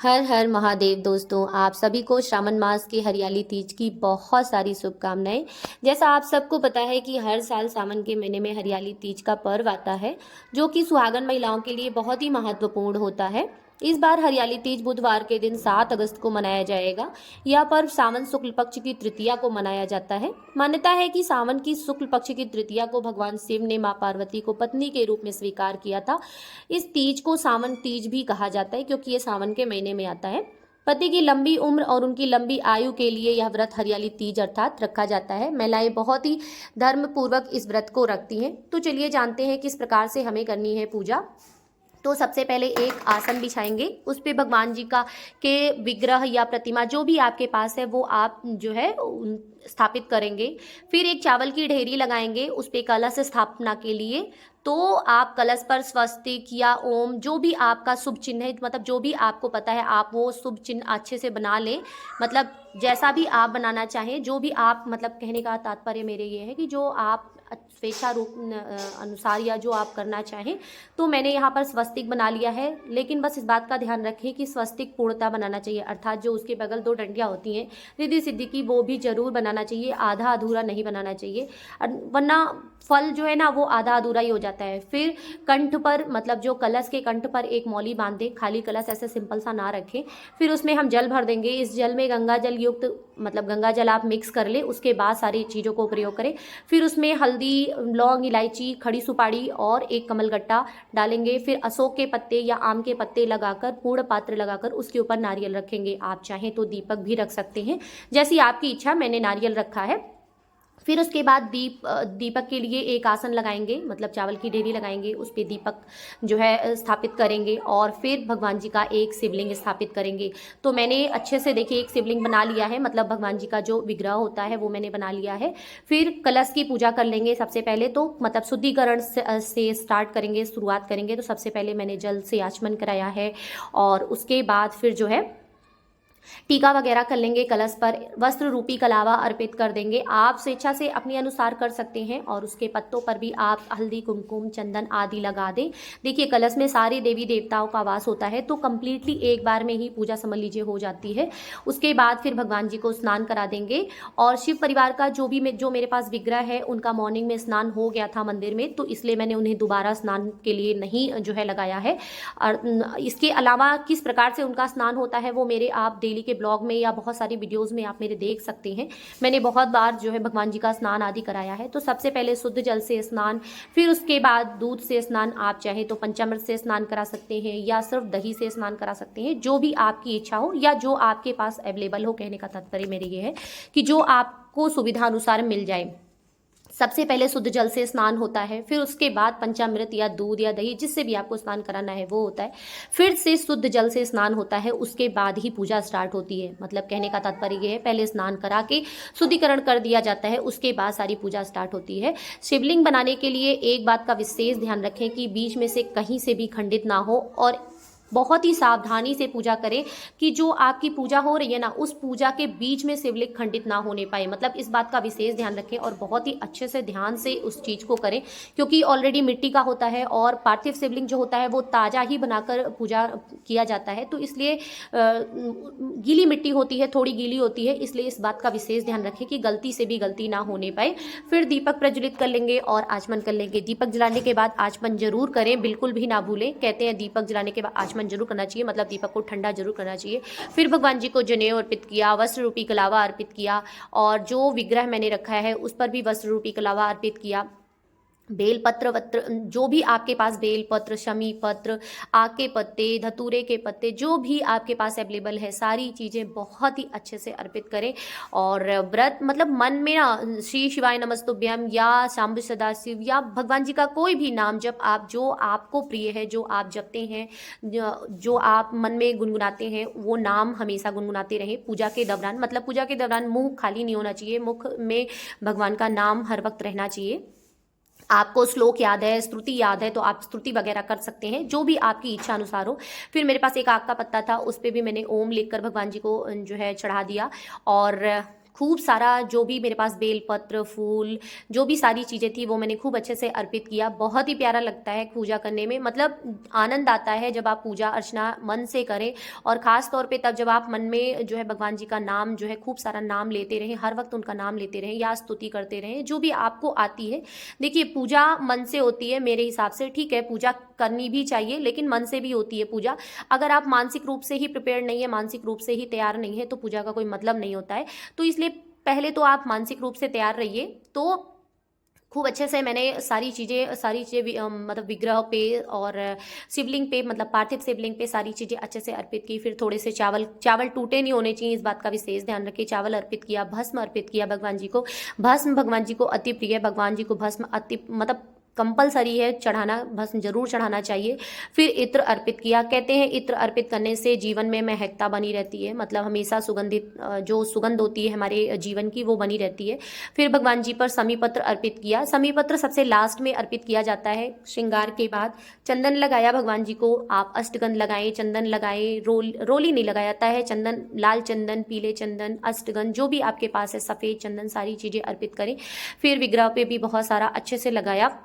हर हर महादेव दोस्तों, आप सभी को श्रावण मास की हरियाली तीज की बहुत सारी शुभकामनाएं। जैसा आप सबको पता है कि हर साल सावन के महीने में हरियाली तीज का पर्व आता है, जो कि सुहागन महिलाओं के लिए बहुत ही महत्वपूर्ण होता है। इस बार हरियाली तीज बुधवार के दिन 7 अगस्त को मनाया जाएगा। यह पर्व सावन शुक्ल पक्ष की तृतीया को मनाया जाता है। मान्यता है कि सावन की शुक्ल पक्ष की तृतीया को भगवान शिव ने मां पार्वती को पत्नी के रूप में स्वीकार किया था। इस तीज को सावन तीज भी कहा जाता है, क्योंकि ये सावन के महीने में आता है। पति की लंबी उम्र और उनकी लंबी आयु के लिए यह व्रत हरियाली तीज अर्थात रखा जाता है। महिलाएं बहुत ही धर्म पूर्वक इस व्रत को रखती हैं। तो चलिए जानते हैं किस प्रकार से हमें करनी है पूजा। तो सबसे पहले एक आसन बिछाएंगे, उस पे भगवान जी का के विग्रह या प्रतिमा जो भी आपके पास है वो आप जो है स्थापित करेंगे। फिर एक चावल की ढेरी लगाएंगे, उस पे कलश स्थापना के लिए। तो आप कलश पर स्वस्तिक या ओम जो भी आपका शुभ चिन्ह है, मतलब जो भी आपको पता है आप वो शुभ चिन्ह अच्छे से बना लें। मतलब जैसा भी आप बनाना चाहें, जो भी आप, मतलब कहने का तात्पर्य मेरे ये है कि जो आप स्वेच्छा रूप अनुसार या जो आप करना चाहें। तो मैंने यहाँ पर स्वस्तिक बना लिया है, लेकिन बस इस बात का ध्यान रखें कि स्वस्तिक पूर्णतः बनाना चाहिए, अर्थात जो उसके बगल 2 डंडियाँ होती हैं रिद्धि सिद्धि की, वो भी जरूर बनाना चाहिए, आधा अधूरा नहीं बनाना चाहिए, वरना फल जो है ना वो आधा अधूरा ही हो जाता है। फिर कंठ पर, मतलब जो कलश के कंठ पर एक मौली बांध दें, खाली कलश ऐसे सिंपल सा ना रखें। फिर उसमें हम जल भर देंगे। इस जल में गंगा जल युक्त, मतलब गंगा जल आप मिक्स कर ले, उसके बाद सारी चीज़ों को प्रयोग करें। फिर उसमें हल्दी, लौंग, इलायची, खड़ी सुपारी और एक कमलगट्टा डालेंगे। फिर अशोक के पत्ते या आम के पत्ते लगाकर, पूर्ण पात्र लगाकर उसके ऊपर नारियल रखेंगे। आप चाहें तो दीपक भी रख सकते हैं, जैसी आपकी इच्छा। मैंने नारियल रखा है। फिर उसके बाद दीपक के लिए एक आसन लगाएंगे, मतलब चावल की ढेरी लगाएंगे, उस पर दीपक जो है स्थापित करेंगे। और फिर भगवान जी का एक शिवलिंग स्थापित करेंगे। तो मैंने अच्छे से देखिए एक शिवलिंग बना लिया है, मतलब भगवान जी का जो विग्रह होता है वो मैंने बना लिया है। फिर कलश की पूजा कर लेंगे सबसे पहले। तो मतलब शुद्धिकरण से स्टार्ट करेंगे, शुरुआत करेंगे। तो सबसे पहले मैंने जल से आचमन कराया है, और उसके बाद फिर जो है टीका वगैरह कर लेंगे कलश पर। वस्त्र रूपी कलावा अर्पित कर देंगे। आप स्वेच्छा से अपने अनुसार कर सकते हैं, और उसके पत्तों पर भी आप हल्दी, कुमकुम, चंदन आदि लगा दें। देखिए कलश में सारे देवी देवताओं का वास होता है, तो कम्प्लीटली एक बार में ही पूजा समझ लीजिए हो जाती है। उसके बाद फिर भगवान जी को स्नान करा देंगे। और शिव परिवार का जो मेरे पास विग्रह है, उनका मॉर्निंग में स्नान हो गया था मंदिर में, तो इसलिए मैंने उन्हें दोबारा स्नान के लिए नहीं जो है लगाया है। और इसके अलावा किस प्रकार से उनका स्नान होता है वो मेरे आप डेली के ब्लॉग में या बहुत सारी वीडियोस में आप मेरे देख सकते हैं। मैंने बहुत बार जो है भगवान जी का स्नान आदि कराया है। तो सबसे पहले शुद्ध जल से स्नान, फिर उसके बाद दूध से स्नान, आप चाहे तो पंचामृत से स्नान करा सकते हैं या सिर्फ दही से स्नान करा सकते हैं, जो भी आपकी इच्छा हो या जो आपके पास अवेलेबल हो। कहने का तात्पर्य मेरे ये है कि जो आपको सुविधा अनुसार मिल जाए। सबसे पहले शुद्ध जल से स्नान होता है, फिर उसके बाद पंचामृत या दूध या दही, जिससे भी आपको स्नान कराना है वो होता है। फिर से शुद्ध जल से स्नान होता है, उसके बाद ही पूजा स्टार्ट होती है। मतलब कहने का तात्पर्य ये है, पहले स्नान करा के शुद्धिकरण कर दिया जाता है, उसके बाद सारी पूजा स्टार्ट होती है। शिवलिंग बनाने के लिए एक बात का विशेष ध्यान रखें कि बीच में से कहीं से भी खंडित ना हो, और बहुत ही सावधानी से पूजा करें कि जो आपकी पूजा हो रही है ना, उस पूजा के बीच में शिवलिंग खंडित ना होने पाए। मतलब इस बात का विशेष ध्यान रखें और बहुत ही अच्छे से ध्यान से उस चीज़ को करें, क्योंकि ऑलरेडी मिट्टी का होता है और पार्थिव शिवलिंग जो होता है वो ताज़ा ही बनाकर पूजा किया जाता है। तो इसलिए गीली मिट्टी होती है, थोड़ी गीली होती है, इसलिए इस बात का विशेष ध्यान रखें कि गलती से भी गलती ना होने पाए। फिर दीपक प्रज्वलित कर लेंगे और आचमन कर लेंगे। दीपक जलाने के बाद आचमन जरूर करें, बिल्कुल भी ना भूलें। कहते हैं दीपक जलाने के बाद आचमन जरूर करना चाहिए, मतलब दीपक को ठंडा जरूर करना चाहिए। फिर भगवान जी को जनेऊ अर्पित किया, वस्त्र रूपी कलावा अर्पित किया, और जो विग्रह मैंने रखा है उस पर भी वस्त्र रूपी कलावा अर्पित किया। बेलपत्र वत्र, जो भी आपके पास बेलपत्र, शमी पत्र, आक के पत्ते, धतूरे के पत्ते, जो भी आपके पास अवेलेबल है, सारी चीज़ें बहुत ही अच्छे से अर्पित करें। और व्रत, मतलब मन में ना श्री शिवाय नमस्तुभ्यम या शाम्ब सदाशिव या भगवान जी का कोई भी नाम जब आप, जो आपको प्रिय है, जो आप जपते हैं, जो आप मन में गुनगुनाते हैं, वो नाम हमेशा गुनगुनाते रहें पूजा के दौरान। मतलब पूजा के दौरान मुंह खाली नहीं होना चाहिए, मुख में भगवान का नाम हर वक्त रहना चाहिए। आपको श्लोक याद है, स्तुति याद है, तो आप स्तुति वगैरह कर सकते हैं, जो भी आपकी इच्छा अनुसार हो। फिर मेरे पास एक आक का पत्ता था, उस पर भी मैंने ओम लिखकर भगवान जी को जो है चढ़ा दिया। और खूब सारा जो भी मेरे पास बेलपत्र, फूल, जो भी सारी चीज़ें थी वो मैंने खूब अच्छे से अर्पित किया। बहुत ही प्यारा लगता है पूजा करने में, मतलब आनंद आता है जब आप पूजा अर्चना मन से करें, और ख़ास तौर पे तब जब आप मन में जो है भगवान जी का नाम जो है खूब सारा नाम लेते रहें, हर वक्त उनका नाम लेते रहें या स्तुति करते रहें, जो भी आपको आती है। देखिए पूजा मन से होती है मेरे हिसाब से, ठीक है पूजा करनी भी चाहिए लेकिन मन से भी होती है पूजा। अगर आप मानसिक रूप से ही प्रिपेयर नहीं है, मानसिक रूप से ही तैयार नहीं है, तो पूजा का कोई मतलब नहीं होता है। तो इसलिए पहले तो आप मानसिक रूप से तैयार रहिए। तो खूब अच्छे से मैंने सारी चीज़ें मतलब विग्रह पे और शिवलिंग पे, मतलब पार्थिव शिवलिंग पे सारी चीज़ें अच्छे से अर्पित की। फिर थोड़े से चावल टूटे नहीं होने चाहिए, इस बात का विशेष ध्यान रखिए। चावल अर्पित किया, भस्म अर्पित किया भगवान जी को। भस्म भगवान जी को अति प्रिय है, भगवान जी को भस्म अति मतलब कंपलसरी है चढ़ाना, भस्म जरूर चढ़ाना चाहिए। फिर इत्र अर्पित किया। कहते हैं इत्र अर्पित करने से जीवन में महकता बनी रहती है, मतलब हमेशा सुगंधित जो सुगंध होती है हमारे जीवन की वो बनी रहती है। फिर भगवान जी पर समीपत्र अर्पित किया। समीपत्र सबसे लास्ट में अर्पित किया जाता है श्रृंगार के बाद। चंदन लगाया भगवान जी को, आप अष्टगंध लगाएं, चंदन लगाएं, रोली नहीं लगाया जाता है, चंदन, लाल चंदन, पीले चंदन, अष्टगंध जो भी आपके पास है, सफ़ेद चंदन, सारी चीज़ें अर्पित करें। फिर विग्रह पे भी बहुत सारा अच्छे से लगाया।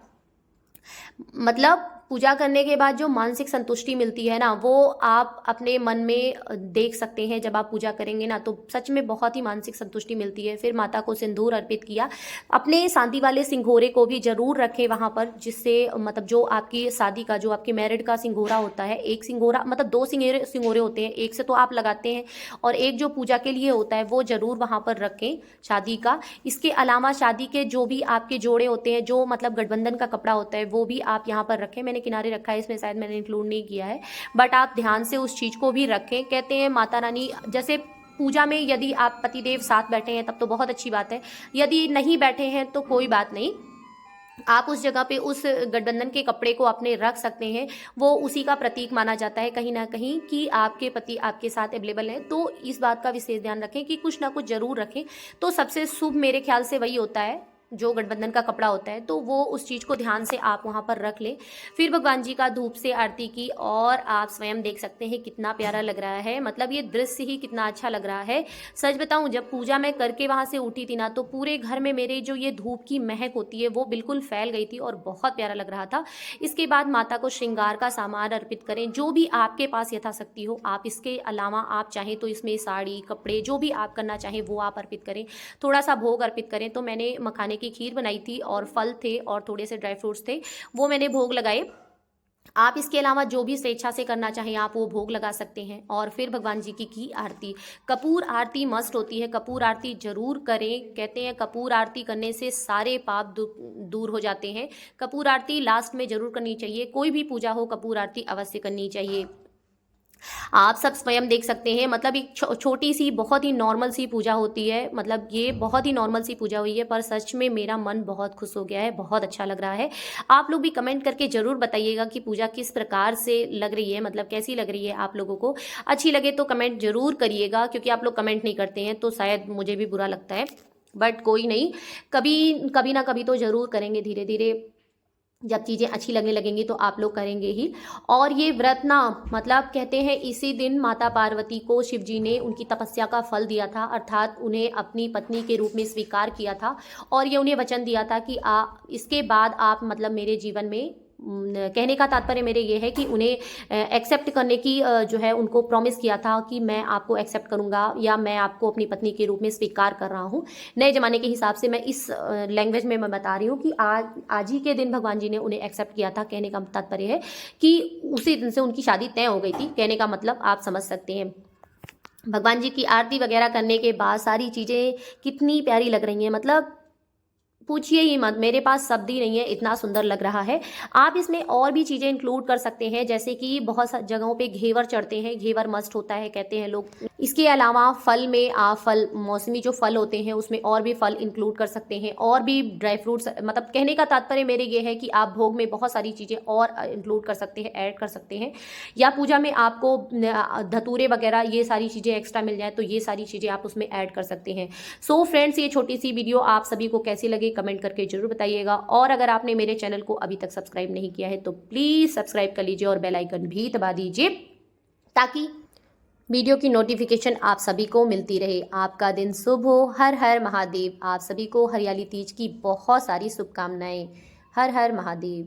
मतलब पूजा करने के बाद जो मानसिक संतुष्टि मिलती है ना, वो आप अपने मन में देख सकते हैं। जब आप पूजा करेंगे ना तो सच में बहुत ही मानसिक संतुष्टि मिलती है। फिर माता को सिंदूर अर्पित किया। अपने शादी वाले सिंघोरे को भी जरूर रखें वहाँ पर, जिससे मतलब जो आपकी शादी का, जो आपकी मैरिड का सिंघोरा होता है, एक सिंघोरा मतलब दो सिंघोरे होते हैं, एक से तो आप लगाते हैं और एक जो पूजा के लिए होता है वो जरूर वहाँ पर रखें शादी का। इसके अलावा शादी के जो भी आपके जोड़े होते हैं, जो मतलब गठबंधन का कपड़ा होता है, वो भी आप यहाँ पर रखें। मैंने किनारे रखा है, इसमें शायद मैंने इंक्लूड नहीं किया है, बट आप ध्यान से उस चीज को भी रखें। कहते हैं माता रानी, जैसे पूजा में यदि आप पतिदेव साथ बैठे हैं तब तो बहुत अच्छी बात है, यदि नहीं बैठे हैं तो कोई बात नहीं, आप उस जगह पे उस गठबंधन के कपड़े को अपने रख सकते हैं। वो उसी का प्रतीक माना जाता है कहीं ना कहीं कि आपके पति आपके साथ अवेलेबल है। तो इस बात का विशेष ध्यान रखें कि कुछ ना कुछ जरूर रखें। तो सबसे शुभ मेरे ख्याल से वही होता है जो गठबंधन का कपड़ा होता है, तो वो उस चीज़ को ध्यान से आप वहाँ पर रख लें। फिर भगवान जी का धूप से आरती की, और आप स्वयं देख सकते हैं कितना प्यारा लग रहा है, मतलब ये दृश्य ही कितना अच्छा लग रहा है। सच बताऊं, जब पूजा मैं करके वहाँ से उठी थी ना, तो पूरे घर में मेरे जो ये धूप की महक होती है वो बिल्कुल फैल गई थी और बहुत प्यारा लग रहा था। इसके बाद माता को श्रृंगार का सामान अर्पित करें, जो भी आपके पास यथाशक्ति हो। आप इसके अलावा आप चाहें तो इसमें साड़ी, कपड़े, जो भी आप करना चाहें वो आप अर्पित करें। थोड़ा सा भोग अर्पित करें। तो मैंने मखाने की खीर बनाई थी और फल थे और थोड़े से ड्राई फ्रूट्स थे, वो मैंने भोग लगाए। आप इसके अलावा जो भी स्वेच्छा से करना चाहें आप वो भोग लगा सकते हैं। और फिर भगवान जी की आरती, कपूर आरती मस्ट होती है, कपूर आरती जरूर करें। कहते हैं कपूर आरती करने से सारे पाप दूर हो जाते हैं। कपूर आरती लास्ट में जरूर करनी चाहिए, कोई भी पूजा हो कपूर आरती अवश्य करनी चाहिए। आप सब स्वयं देख सकते हैं, मतलब एक छोटी सी बहुत ही नॉर्मल सी पूजा होती है, मतलब ये बहुत ही नॉर्मल सी पूजा हुई है, पर सच में मेरा मन बहुत खुश हो गया है, बहुत अच्छा लग रहा है। आप लोग भी कमेंट करके ज़रूर बताइएगा कि पूजा किस प्रकार से लग रही है, मतलब कैसी लग रही है आप लोगों को। अच्छी लगे तो कमेंट जरूर करिएगा, क्योंकि आप लोग कमेंट नहीं करते हैं तो शायद मुझे भी बुरा लगता है, बट कोई नहीं, कभी कभी ना कभी तो ज़रूर करेंगे। धीरे धीरे जब चीज़ें अच्छी लगने लगेंगी तो आप लोग करेंगे ही। और ये व्रत ना, मतलब कहते हैं इसी दिन माता पार्वती को शिव जी ने उनकी तपस्या का फल दिया था, अर्थात उन्हें अपनी पत्नी के रूप में स्वीकार किया था। और ये उन्हें वचन दिया था कि इसके बाद आप मतलब मेरे जीवन में, कहने का तात्पर्य मेरे ये है कि उन्हें एक्सेप्ट करने की जो है उनको प्रॉमिस किया था कि मैं आपको एक्सेप्ट करूंगा या मैं आपको अपनी पत्नी के रूप में स्वीकार कर रहा हूँ। नए ज़माने के हिसाब से मैं इस लैंग्वेज में मैं बता रही हूँ कि आज ही के दिन भगवान जी ने उन्हें एक्सेप्ट किया था। कहने का तात्पर्य है कि उसी दिन से उनकी शादी तय हो गई थी, कहने का मतलब आप समझ सकते हैं। भगवान जी की आरती वगैरह करने के बाद सारी चीज़ें कितनी प्यारी लग रही हैं, मतलब पूछिए ही मत, मेरे पास शब्द ही नहीं है, इतना सुंदर लग रहा है। आप इसमें और भी चीज़ें इंक्लूड कर सकते हैं, जैसे कि बहुत सारी जगहों पे घेवर चढ़ते हैं, घेवर मस्ट होता है कहते हैं लोग। इसके अलावा फल में आप फल, मौसमी जो फल होते हैं उसमें और भी फल इंक्लूड कर सकते हैं, और भी ड्राई फ्रूट्स, मतलब कहने का तात्पर्य मेरे ये है कि आप भोग में बहुत सारी चीज़ें और इंक्लूड कर सकते हैं, ऐड कर सकते हैं, या पूजा में आपको धतूरे वगैरह ये सारी चीज़ें एक्स्ट्रा मिल जाए तो ये सारी चीज़ें आप उसमें ऐड कर सकते हैं। सो फ्रेंड्स, ये छोटी सी वीडियो आप सभी को कैसी लगी कमेंट करके जरूर बताइएगा। और अगर आपने मेरे चैनल को अभी तक सब्सक्राइब नहीं किया है तो प्लीज़ सब्सक्राइब कर लीजिए और बेल आइकन भी दबा दीजिए, ताकि वीडियो की नोटिफिकेशन आप सभी को मिलती रहे। आपका दिन शुभ हो। हर हर महादेव। आप सभी को हरियाली तीज की बहुत सारी शुभकामनाएं। हर हर महादेव।